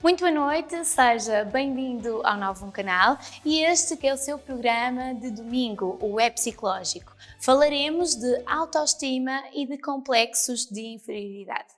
Muito boa noite, seja bem-vindo ao novo canal e este que é o seu programa de domingo, o Web Psicológico. Falaremos de autoestima e de complexos de inferioridade.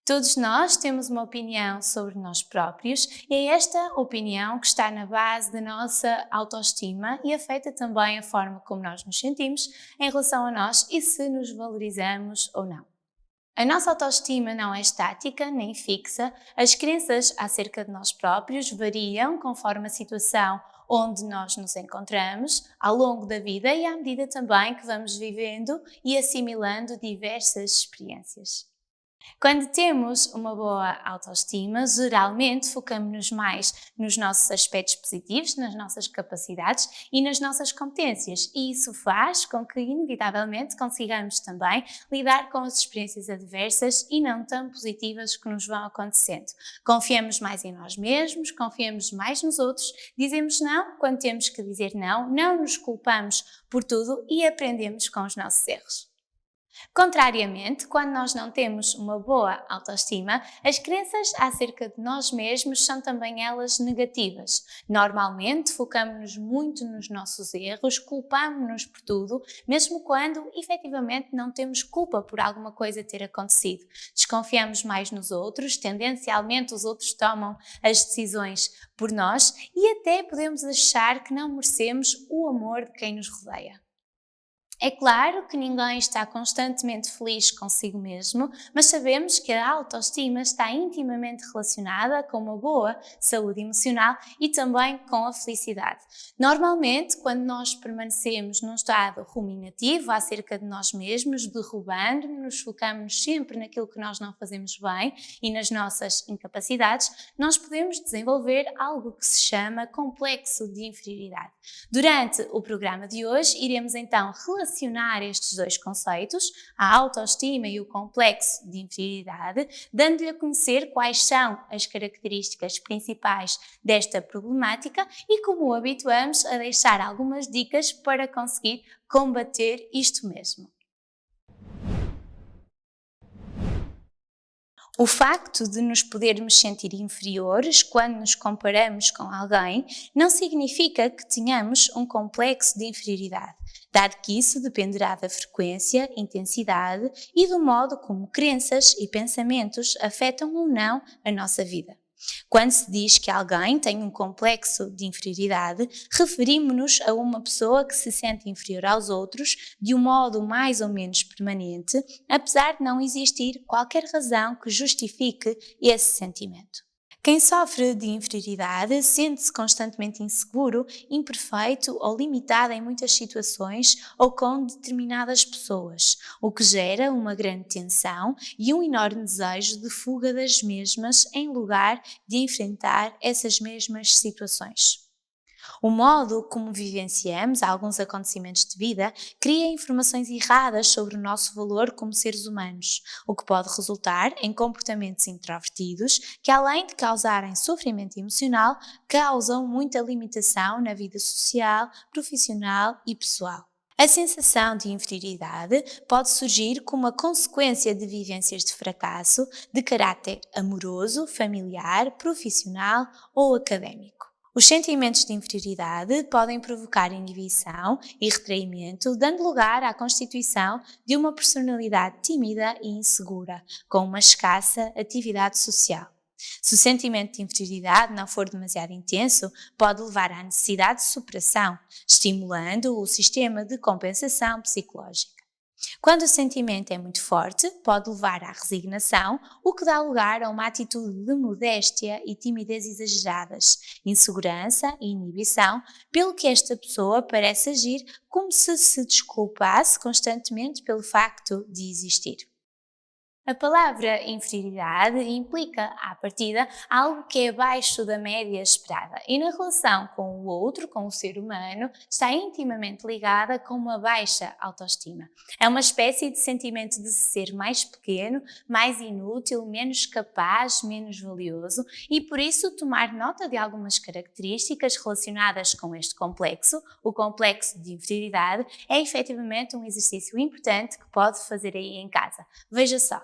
Todos nós temos uma opinião sobre nós próprios e é esta opinião que está na base da nossa autoestima e afeta também a forma como nós nos sentimos em relação a nós e se nos valorizamos ou não. A nossa autoestima não é estática nem fixa, as crenças acerca de nós próprios variam conforme a situação onde nós nos encontramos ao longo da vida e à medida também que vamos vivendo e assimilando diversas experiências. Quando temos uma boa autoestima, geralmente focamos-nos mais nos nossos aspectos positivos, nas nossas capacidades e nas nossas competências, e isso faz com que, inevitavelmente, consigamos também lidar com as experiências adversas e não tão positivas que nos vão acontecendo. Confiamos mais em nós mesmos, confiamos mais nos outros, dizemos não quando temos que dizer não, não nos culpamos por tudo e aprendemos com os nossos erros. Contrariamente, quando nós não temos uma boa autoestima, as crenças acerca de nós mesmos são também elas negativas. Normalmente, focamos-nos muito nos nossos erros, culpamos-nos por tudo, mesmo quando efetivamente não temos culpa por alguma coisa ter acontecido. Desconfiamos mais nos outros, tendencialmente os outros tomam as decisões por nós e até podemos achar que não merecemos o amor de quem nos rodeia. É claro que ninguém está constantemente feliz consigo mesmo, mas sabemos que a autoestima está intimamente relacionada com uma boa saúde emocional e também com a felicidade. Normalmente, quando nós permanecemos num estado ruminativo acerca de nós mesmos, derrubando-nos, focamos sempre naquilo que nós não fazemos bem e nas nossas incapacidades, nós podemos desenvolver algo que se chama complexo de inferioridade. Durante o programa de hoje, iremos então relacionar estes dois conceitos, a autoestima e o complexo de inferioridade, dando-lhe a conhecer quais são as características principais desta problemática e como o habituamos a deixar algumas dicas para conseguir combater isto mesmo. O facto de nos podermos sentir inferiores quando nos comparamos com alguém não significa que tenhamos um complexo de inferioridade, dado que isso dependerá da frequência, intensidade e do modo como crenças e pensamentos afetam ou não a nossa vida. Quando se diz que alguém tem um complexo de inferioridade, referimos-nos a uma pessoa que se sente inferior aos outros de um modo mais ou menos permanente, apesar de não existir qualquer razão que justifique esse sentimento. Quem sofre de inferioridade sente-se constantemente inseguro, imperfeito ou limitado em muitas situações ou com determinadas pessoas, o que gera uma grande tensão e um enorme desejo de fuga das mesmas em lugar de enfrentar essas mesmas situações. O modo como vivenciamos alguns acontecimentos de vida cria informações erradas sobre o nosso valor como seres humanos, o que pode resultar em comportamentos introvertidos que, além de causarem sofrimento emocional, causam muita limitação na vida social, profissional e pessoal. A sensação de inferioridade pode surgir como a consequência de vivências de fracasso de caráter amoroso, familiar, profissional ou académico. Os sentimentos de inferioridade podem provocar inibição e retraimento, dando lugar à constituição de uma personalidade tímida e insegura, com uma escassa atividade social. Se o sentimento de inferioridade não for demasiado intenso, pode levar à necessidade de superação, estimulando o sistema de compensação psicológica. Quando o sentimento é muito forte, pode levar à resignação, o que dá lugar a uma atitude de modéstia e timidez exageradas, insegurança e inibição, pelo que esta pessoa parece agir como se desculpasse constantemente pelo facto de existir. A palavra inferioridade implica, à partida, algo que é abaixo da média esperada e na relação com o outro, com o ser humano, está intimamente ligada com uma baixa autoestima. É uma espécie de sentimento de se ser mais pequeno, mais inútil, menos capaz, menos valioso e por isso tomar nota de algumas características relacionadas com este complexo, o complexo de inferioridade, é efetivamente um exercício importante que pode fazer aí em casa. Veja só.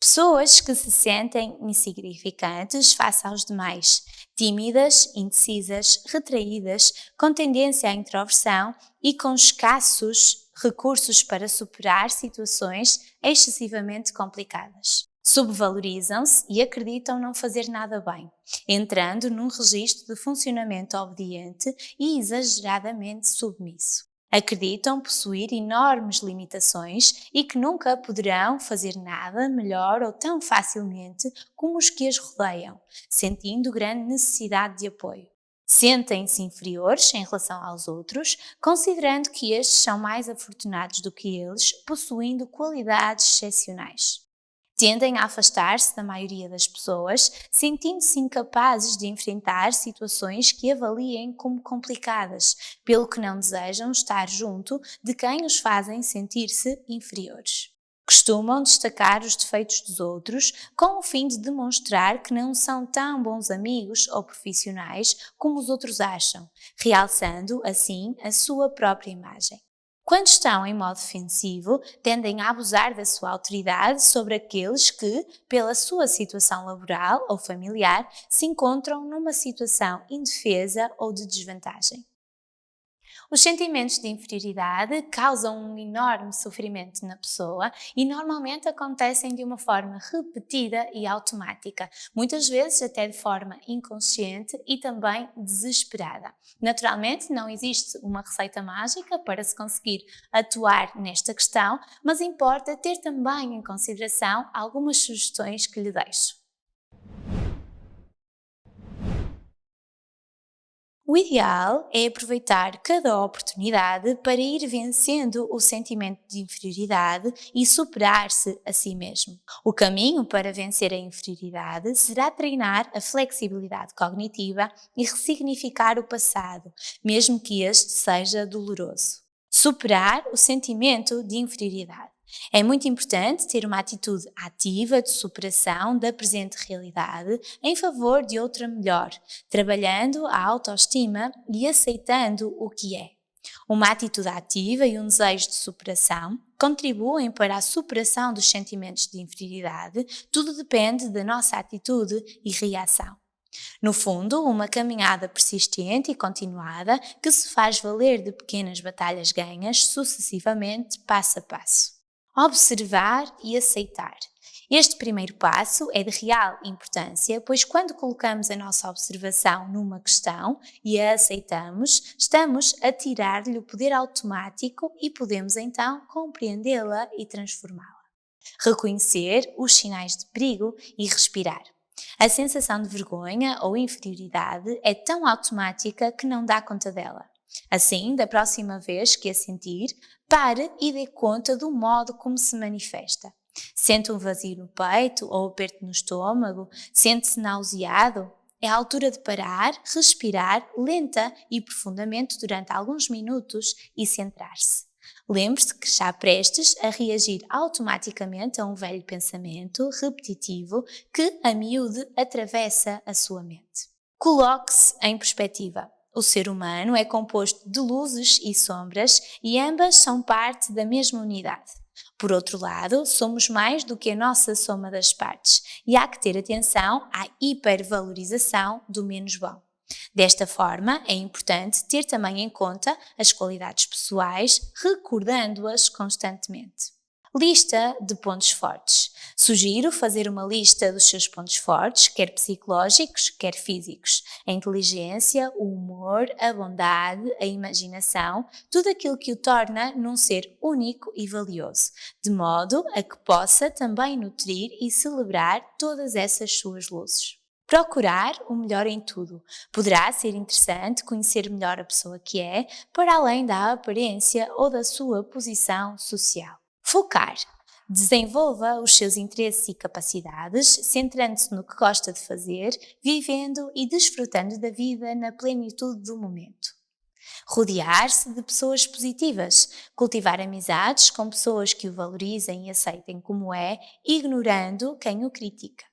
Pessoas que se sentem insignificantes face aos demais, tímidas, indecisas, retraídas, com tendência à introversão e com escassos recursos para superar situações excessivamente complicadas. Subvalorizam-se e acreditam não fazer nada bem, entrando num registro de funcionamento obediente e exageradamente submisso. Acreditam possuir enormes limitações e que nunca poderão fazer nada melhor ou tão facilmente como os que as rodeiam, sentindo grande necessidade de apoio. Sentem-se inferiores em relação aos outros, considerando que estes são mais afortunados do que eles, possuindo qualidades excepcionais. Tendem a afastar-se da maioria das pessoas, sentindo-se incapazes de enfrentar situações que avaliem como complicadas, pelo que não desejam estar junto de quem os fazem sentir-se inferiores. Costumam destacar os defeitos dos outros com o fim de demonstrar que não são tão bons amigos ou profissionais como os outros acham, realçando assim a sua própria imagem. Quando estão em modo defensivo, tendem a abusar da sua autoridade sobre aqueles que, pela sua situação laboral ou familiar, se encontram numa situação indefesa ou de desvantagem. Os sentimentos de inferioridade causam um enorme sofrimento na pessoa e normalmente acontecem de uma forma repetida e automática, muitas vezes até de forma inconsciente e também desesperada. Naturalmente, não existe uma receita mágica para se conseguir atuar nesta questão, mas importa ter também em consideração algumas sugestões que lhe deixo. O ideal é aproveitar cada oportunidade para ir vencendo o sentimento de inferioridade e superar-se a si mesmo. O caminho para vencer a inferioridade será treinar a flexibilidade cognitiva e ressignificar o passado, mesmo que este seja doloroso. Superar o sentimento de inferioridade. É muito importante ter uma atitude ativa de superação da presente realidade em favor de outra melhor, trabalhando a autoestima e aceitando o que é. Uma atitude ativa e um desejo de superação contribuem para a superação dos sentimentos de inferioridade, tudo depende da nossa atitude e reação. No fundo, uma caminhada persistente e continuada que se faz valer de pequenas batalhas ganhas sucessivamente, passo a passo. Observar e aceitar. Este primeiro passo é de real importância, pois quando colocamos a nossa observação numa questão e a aceitamos, estamos a tirar-lhe o poder automático e podemos então compreendê-la e transformá-la. Reconhecer os sinais de perigo e respirar. A sensação de vergonha ou inferioridade é tão automática que não dá conta dela. Assim, da próxima vez que a sentir, pare e dê conta do modo como se manifesta. Sente um vazio no peito ou aperto no estômago? Sente-se nauseado? É a altura de parar, respirar lenta e profundamente durante alguns minutos e centrar-se. Lembre-se que está prestes a reagir automaticamente a um velho pensamento repetitivo que, a miúde, atravessa a sua mente. Coloque-se em perspectiva. O ser humano é composto de luzes e sombras e ambas são parte da mesma unidade. Por outro lado, somos mais do que a nossa soma das partes e há que ter atenção à hipervalorização do menos bom. Desta forma, é importante ter também em conta as qualidades pessoais, recordando-as constantemente. Lista de pontos fortes. Sugiro fazer uma lista dos seus pontos fortes, quer psicológicos, quer físicos. A inteligência, o humor, a bondade, a imaginação, tudo aquilo que o torna num ser único e valioso, de modo a que possa também nutrir e celebrar todas essas suas luzes. Procurar o melhor em tudo. Poderá ser interessante conhecer melhor a pessoa que é, para além da aparência ou da sua posição social. Focar. Desenvolva os seus interesses e capacidades, centrando-se no que gosta de fazer, vivendo e desfrutando da vida na plenitude do momento. Rodear-se de pessoas positivas, cultivar amizades com pessoas que o valorizem e aceitem como é, ignorando quem o critica.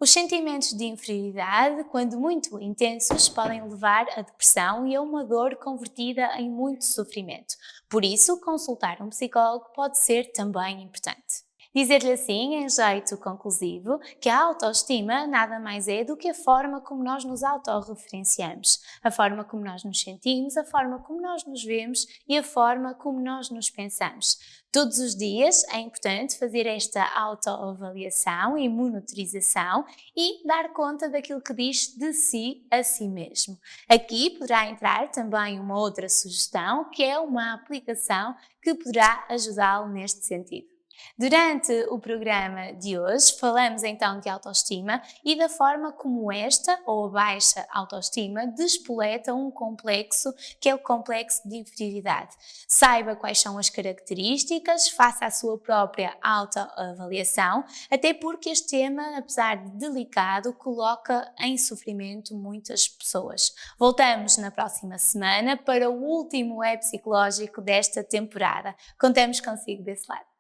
Os sentimentos de inferioridade, quando muito intensos, podem levar a depressão e a uma dor convertida em muito sofrimento. Por isso, consultar um psicólogo pode ser também importante. Dizer-lhe assim, em jeito conclusivo, que a autoestima nada mais é do que a forma como nós nos autorreferenciamos, a forma como nós nos sentimos, a forma como nós nos vemos e a forma como nós nos pensamos. Todos os dias é importante fazer esta autoavaliação e monitorização e dar conta daquilo que diz de si a si mesmo. Aqui poderá entrar também uma outra sugestão, que é uma aplicação que poderá ajudá-lo neste sentido. Durante o programa de hoje, falamos então de autoestima e da forma como esta ou a baixa autoestima despoleta um complexo que é o complexo de inferioridade. Saiba quais são as características, faça a sua própria autoavaliação, até porque este tema, apesar de delicado, coloca em sofrimento muitas pessoas. Voltamos na próxima semana para o último É Psicológico desta temporada. Contamos consigo desse lado.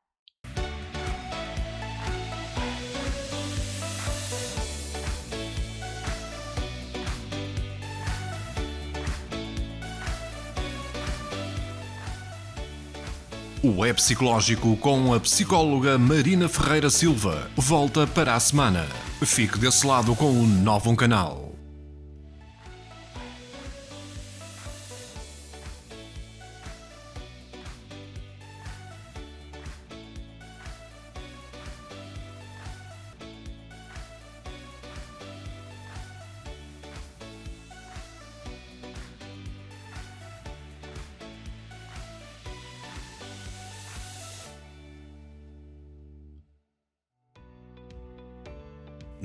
O É Psicológico com a psicóloga Marina Ferreira Silva volta para a semana. Fique desse lado com o novo canal.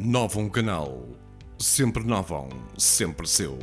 Novo canal. Sempre novão, sempre seu.